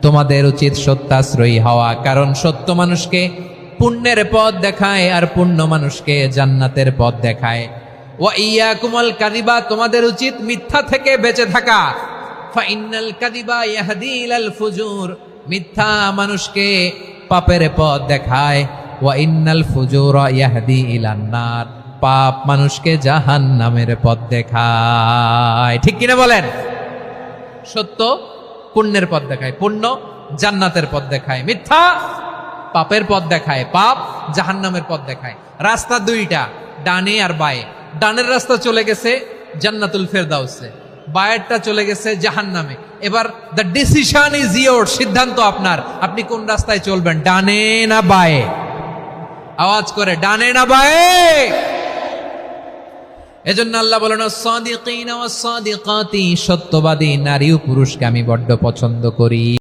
তোমাদের উচিত সত্যাশ্রয়ী হওয়া, কারণ সত্য মানুষকে পুণ্যের পথ দেখায় আর পুণ্য মানুষকে জান্নাতের পথ দেখায়। ওয়া ইয়াকুমুল কাযিবা, তোমাদের উচিত মিথ্যা থেকে বেঁচে থাকা। ফাইন্নাল কাযিবা ইয়াহদি ইলাল ফুজুর, মিথ্যা মানুষকে পাপের পথ দেখায়। ওয়া ইন্নাল ফুজুরা ইয়াহদি ইলান নার, পাপ মানুষকে জাহান্নামের পথ দেখায়। ঠিক কিনা বলেন? সত্য পুণ্যের পথ দেখায়, পুণ্য জান্নাতের পথ দেখায়, মিথ্যা পাপের পথ দেখায়, পাপ জাহান্নামের পথ দেখায়। রাস্তা দুইটা, ডানে আর বায়ে। ডানের রাস্তা চলে গেছে জান্নাতুল ফেরদাউসে, বায়েরটা চলে গেছে জাহান্নামে। এবার দ্য ডিসিশন ইজ ইয়োর, সিদ্ধান্ত আপনার, আপনি কোন রাস্তায় চলবেন, ডানে না বায়ে? আওয়াজ করে, ডানে না বায়ে? এজন্য আল্লাহ বলেন সাদিকিনা ওয়াস সাদিকাতি, সত্যবাদী নারী ও পুরুষকে আমি বড্ড পছন্দ করি।